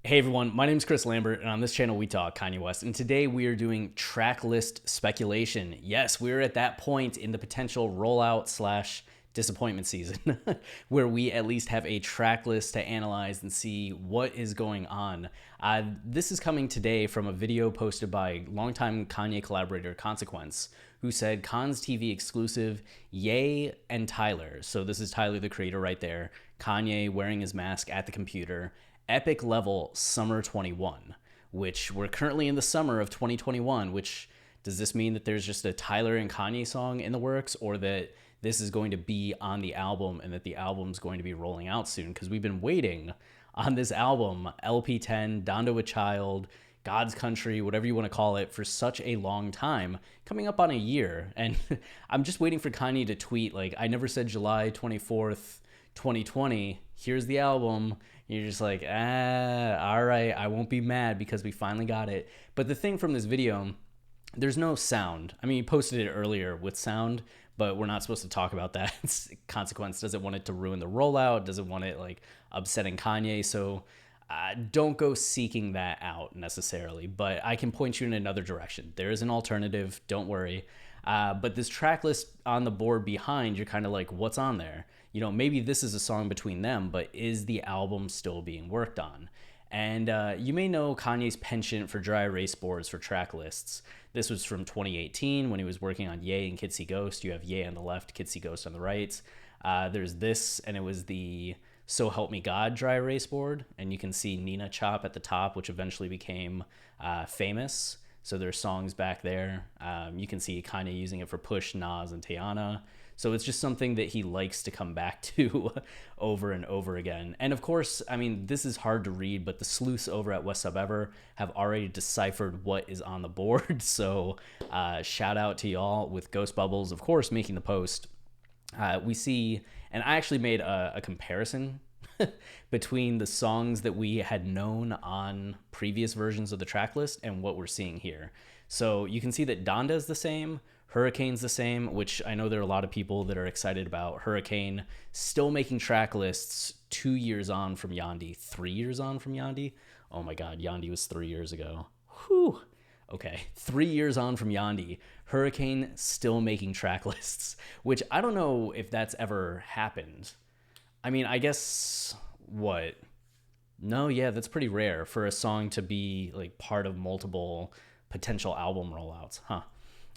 Hey everyone, my name is Chris Lambert, and on this channel we talk Kanye West. And today we are doing track list speculation. Yes, we're at that point in the potential rollout slash disappointment season where we at least have a track list to analyze and see what is going on. This is coming today from a video posted by longtime Kanye collaborator Consequence, who said Khan's TV exclusive, Ye and Tyler. So this is Tyler, the creator, right there. Kanye wearing his mask at the computer. Epic level summer 21, which we're currently in the summer of 2021, which does this mean that there's just a Tyler and Kanye song in the works, or that this is going to be on the album and that the album's going to be rolling out soon? Because we've been waiting on this album, LP10, Donda with Child, God's Country, whatever you want to call it, for such a long time, coming up on a year. And I'm just waiting for Kanye to tweet, like, I never said July 24th, 2020, here's the album. You're just like, all right, I won't be mad because we finally got it. But the thing from this video, there's no sound. I mean, he posted it earlier with sound, but we're not supposed to talk about that. Consequence doesn't want it to ruin the rollout, doesn't want it like upsetting Kanye. So don't go seeking that out necessarily, but I can point you in another direction. There is an alternative, don't worry. But this track list on the board behind, you're kind of like, what's on there? You know, maybe this is a song between them, but is the album still being worked on? And you may know Kanye's penchant for dry erase boards for track lists. This was from 2018 when he was working on Ye and Kids See Ghost. You have Ye on the left, Kids See Ghost on the right. There's this, and it was the So Help Me God dry erase board. And you can see Nina Chop at the top, which eventually became famous. So there's songs back there. You can see Kanye using it for Push, Nas, and Teyana. So it's just something that he likes to come back to over and over again. And of course, I mean, this is hard to read, but the sleuths over at WestSubEver have already deciphered what is on the board. So shout out to y'all with Ghost Bubbles, of course, making the post. We see, and I actually made a comparison between the songs that we had known on previous versions of the track list and what we're seeing here. So you can see that Donda is the same, Hurricane's the same, which I know there are a lot of people that are excited about. Hurricane still making track lists 2 years on from Yandi, 3 years on from Yandi. Oh my God, Yandi was 3 years ago. Whew. Okay, 3 years on from Yandi, Hurricane still making track lists, which I don't know if that's ever happened. I mean, I guess what? No, yeah, that's pretty rare for a song to be like part of multiple potential album rollouts, huh?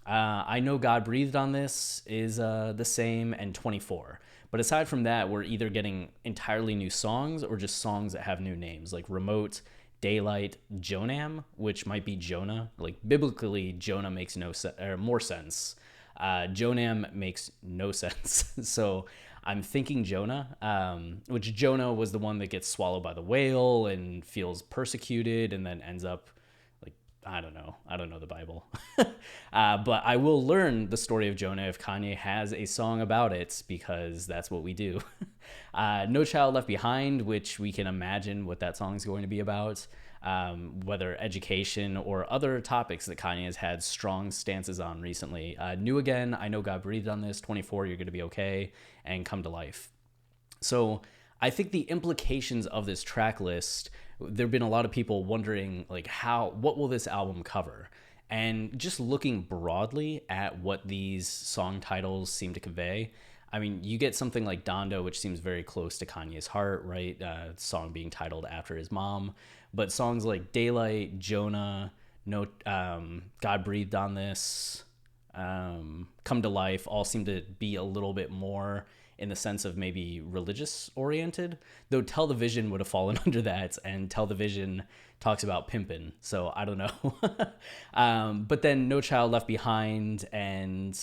I Know God Breathed on this is the same, and 24. But aside from that, we're either getting entirely new songs or just songs that have new names, like Remote, Daylight, Jonam, which might be Jonah. Like biblically, Jonah makes no sense, or more sense. Jonam makes no sense. So I'm thinking Jonah, which Jonah was the one that gets swallowed by the whale and feels persecuted and then ends up like, I don't know the Bible. But I will learn the story of Jonah if Kanye has a song about it, because that's what we do. No Child Left Behind, which we can imagine what that song is going to be about. Whether education or other topics that Kanye has had strong stances on recently. New Again, I Know God Breathed on this, 24, You're Gonna Be Okay, and Come to Life. So I think the implications of this track list, there have been a lot of people wondering, like, what will this album cover? And just looking broadly at what these song titles seem to convey, I mean, you get something like Donda, which seems very close to Kanye's heart, right? Song being titled after his mom. But songs like Daylight, Jonah, No, God Breathed on this, Come to Life, all seem to be a little bit more in the sense of maybe religious oriented, though Tell the Vision would have fallen under that, and Tell the Vision talks about pimping, so I don't know. But then No Child Left Behind and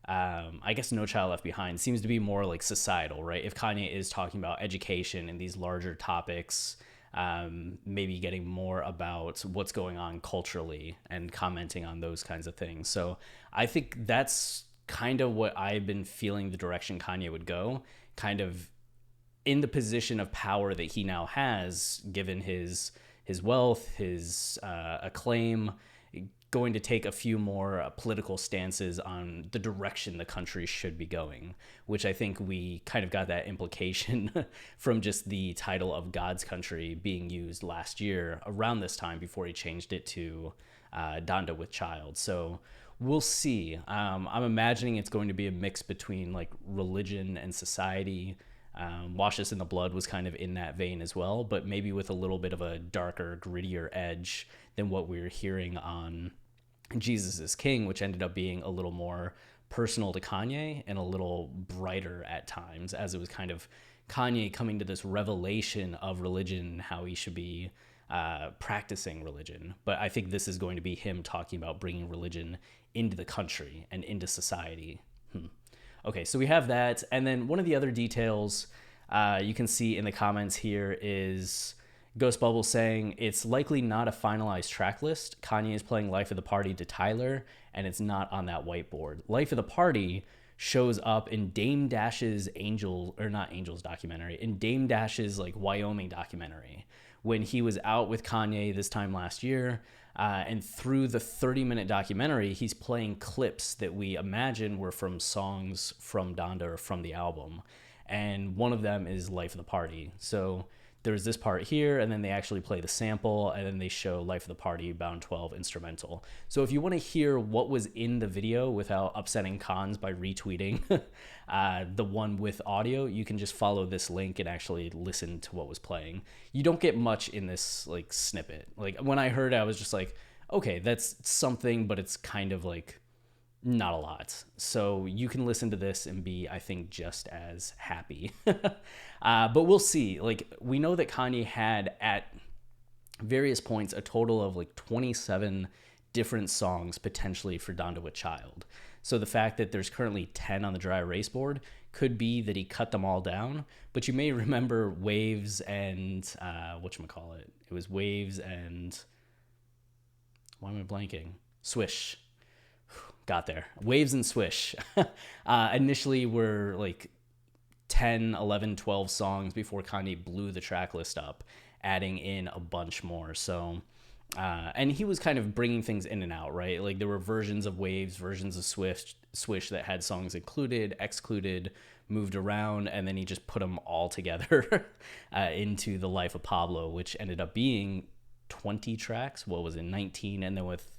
I guess No Child Left Behind seems to be more like societal, right? If Kanye is talking about education and these larger topics, maybe getting more about what's going on culturally and commenting on those kinds of things. So I think that's kind of what I've been feeling the direction Kanye would go, kind of in the position of power that he now has, given his wealth, his acclaim, going to take a few more political stances on the direction the country should be going, which I think we kind of got that implication from just the title of God's Country being used last year around this time before he changed it to Donda with Child. So we'll see. I'm imagining it's going to be a mix between like religion and society. Wash Us in the Blood was kind of in that vein as well, but maybe with a little bit of a darker, grittier edge than what we were hearing on Jesus is King, which ended up being a little more personal to Kanye and a little brighter at times, as it was kind of Kanye coming to this revelation of religion, how he should be practicing religion. But I think this is going to be him talking about bringing religion into the country and into society. Okay, so we have that. And then one of the other details you can see in the comments here is Ghost Bubble saying it's likely not a finalized track list. Kanye is playing Life of the Party to Tyler, and it's not on that whiteboard. Life of the Party shows up in Dame Dash's documentary, in Dame Dash's like Wyoming documentary, when he was out with Kanye this time last year. And through the 30-minute documentary, he's playing clips that we imagine were from songs from Donda or from the album. And one of them is Life of the Party. So there's this part here, and then they actually play the sample, and then they show Life of the Party, Bound 12 instrumental. So if you want to hear what was in the video without upsetting cons by retweeting the one with audio, you can just follow this link and actually listen to what was playing. You don't get much in this like snippet. Like when I heard it, I was just like, okay, that's something, but it's kind of like not a lot. So you can listen to this and be, I think, just as happy. But we'll see. Like, we know that Kanye had at various points a total of like 27 different songs potentially for Donda with Child. So the fact that there's currently 10 on the dry erase board could be that he cut them all down. But you may remember Waves and whatchamacallit. It was Waves and why am I blanking? Swish. Got there. Waves and Swish initially were like 10, 11, 12 songs before Kanye blew the track list up, adding in a bunch more. So, and he was kind of bringing things in and out, right? Like there were versions of Waves, versions of Swish that had songs included, excluded, moved around, and then he just put them all together into The Life of Pablo, which ended up being 20 tracks. What was it, 19? And then with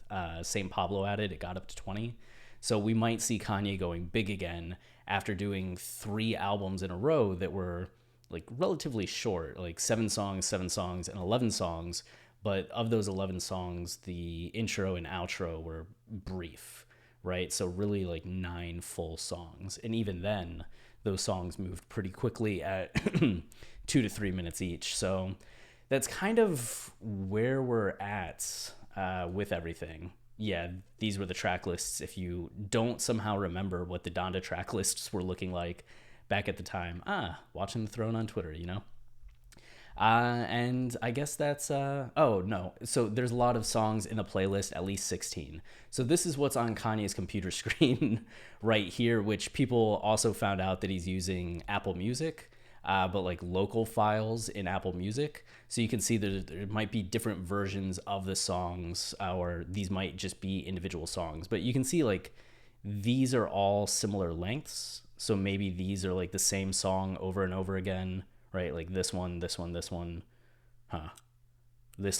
St. Pablo added, it got up to 20. So we might see Kanye going big again after doing 3 albums in a row that were like relatively short, like 7 songs, and 11 songs. But of those 11 songs, the intro and outro were brief, right? So really like 9 full songs. And even then, those songs moved pretty quickly at 2 to 3 minutes each. So that's kind of where we're at with everything. Yeah, these were the track lists. If you don't somehow remember what the Donda track lists were looking like back at the time, watching The Throne on Twitter, you know? And I guess that's, oh no. So there's a lot of songs in the playlist, at least 16. So this is what's on Kanye's computer screen right here, which people also found out that he's using Apple Music. But like local files in Apple Music. So you can see that there might be different versions of the songs, or these might just be individual songs. But you can see like these are all similar lengths. So maybe these are like the same song over and over again, right? Like this one. This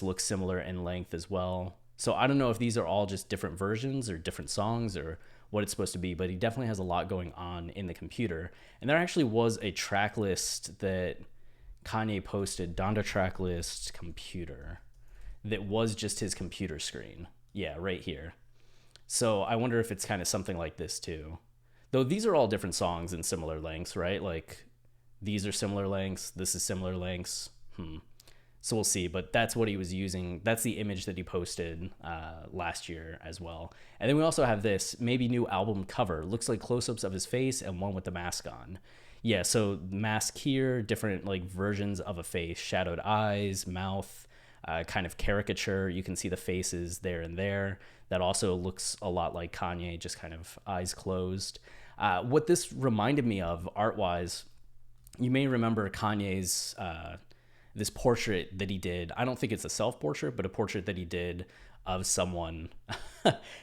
looks similar in length as well. So I don't know if these are all just different versions or different songs or what it's supposed to be, but he definitely has a lot going on in the computer. And there actually was a track list that Kanye posted, Donda track list computer, that was just his computer screen. Yeah, right here. So I wonder if it's kind of something like this too. Though these are all different songs in similar lengths, right? Like these are similar lengths, this is similar lengths. So we'll see, but that's what he was using. That's the image that he posted last year as well. And then we also have this maybe new album cover. Looks like close-ups of his face and one with the mask on. Yeah, so mask here, different like versions of a face, shadowed eyes, mouth, kind of caricature. You can see the faces there and there. That also looks a lot like Kanye, just kind of eyes closed. What this reminded me of art-wise, you may remember Kanye's this portrait that he did. I don't think it's a self-portrait, but a portrait that he did of someone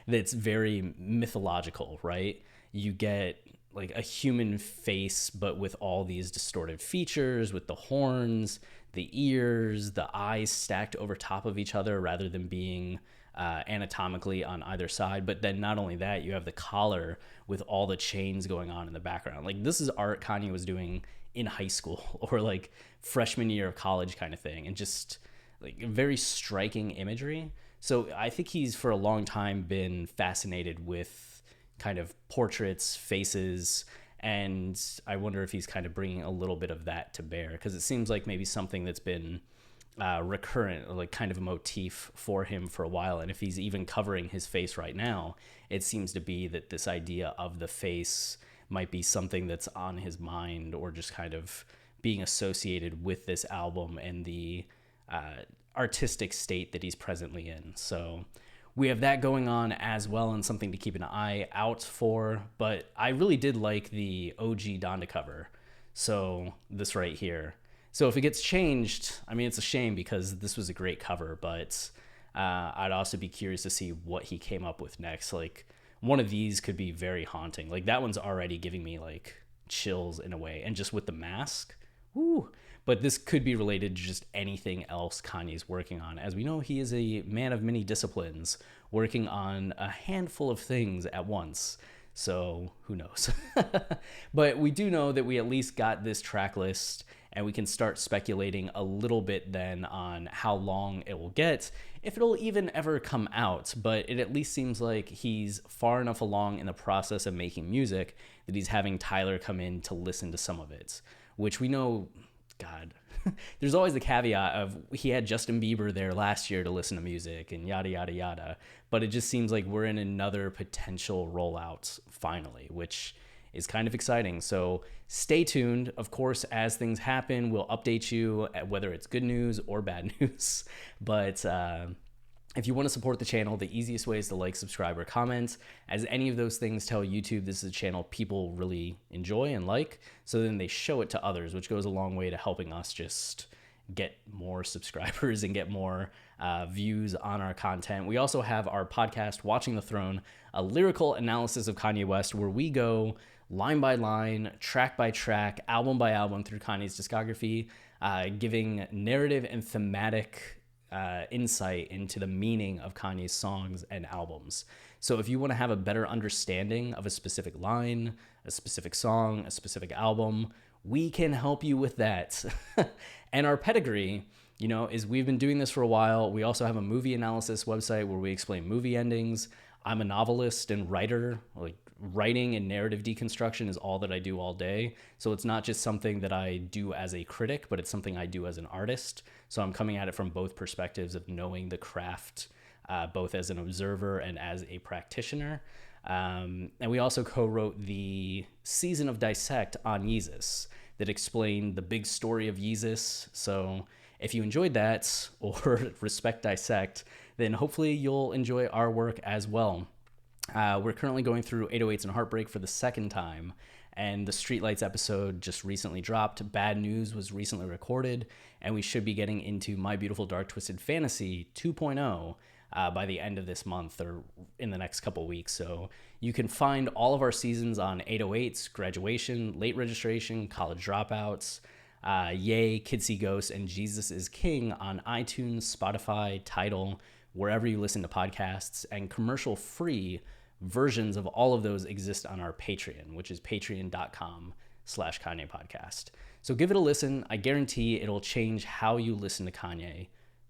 that's very mythological, right? You get like a human face, but with all these distorted features, with the horns, the ears, the eyes stacked over top of each other rather than being anatomically on either side. But then not only that, you have the collar with all the chains going on in the background. Like, this is art Kanye was doing in high school or like freshman year of college kind of thing, and just like very striking imagery. So I think he's for a long time been fascinated with kind of portraits, faces, and I wonder if he's kind of bringing a little bit of that to bear, because it seems like maybe something that's been recurrent, like kind of a motif for him for a while. And if he's even covering his face right now, it seems to be that this idea of the face might be something that's on his mind, or just kind of being associated with this album and the artistic state that he's presently in. So we have that going on as well, and something to keep an eye out for. But I really did like the OG Donda cover. So this right here. So if it gets changed, I mean, it's a shame because this was a great cover, but I'd also be curious to see what he came up with next. Like, one of these could be very haunting. Like, that one's already giving me like chills in a way, and just with the mask, woo. But this could be related to just anything else Kanye's working on. As we know, he is a man of many disciplines, working on a handful of things at once. So who knows? But we do know that we at least got this track list, and we can start speculating a little bit then on how long it will get, if it'll even ever come out. But it at least seems like he's far enough along in the process of making music that he's having Tyler come in to listen to some of it, which we know, God, there's always the caveat of he had Justin Bieber there last year to listen to music and yada, yada, yada. But it just seems like we're in another potential rollout finally, which is kind of exciting. So stay tuned. Of course, as things happen, we'll update you at whether it's good news or bad news. But if you want to support the channel, the easiest way is to like, subscribe, or comment, as any of those things tell YouTube this is a channel people really enjoy and like, so then they show it to others, which goes a long way to helping us just get more subscribers and get more views on our content. We also have our podcast, Watching the Throne, a lyrical analysis of Kanye West, where we go line by line, track by track, album by album through Kanye's discography, giving narrative and thematic insight into the meaning of Kanye's songs and albums. So if you want to have a better understanding of a specific line, a specific song, a specific album, we can help you with that. And our pedigree, you know, is we've been doing this for a while. We also have a movie analysis website where we explain movie endings. I'm a novelist and writer. Like, writing and narrative deconstruction is all that I do all day. So it's not just something that I do as a critic, but it's something I do as an artist. So I'm coming at it from both perspectives of knowing the craft, both as an observer and as a practitioner. And we also co-wrote the season of Dissect on Yeezus that explained the big story of Yeezus. So if you enjoyed that or respect Dissect, then hopefully you'll enjoy our work as well. We're currently going through 808s and Heartbreak for the second time, and the Streetlights episode just recently dropped. Bad News was recently recorded, and we should be getting into My Beautiful Dark Twisted Fantasy 2.0 by the end of this month or in the next couple weeks. So you can find all of our seasons on 808s, Graduation, Late Registration, College Dropouts, Yay, Kids See Ghosts, and Jesus is King on iTunes, Spotify, Tidal, wherever you listen to podcasts, and commercial-free versions of all of those exist on our Patreon, which is patreon.com/Kanye Podcast. So give it a listen. I guarantee it'll change how you listen to Kanye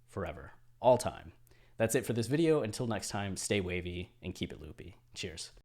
forever, all time. That's it for this video. Until next time, stay wavy and keep it loopy. Cheers.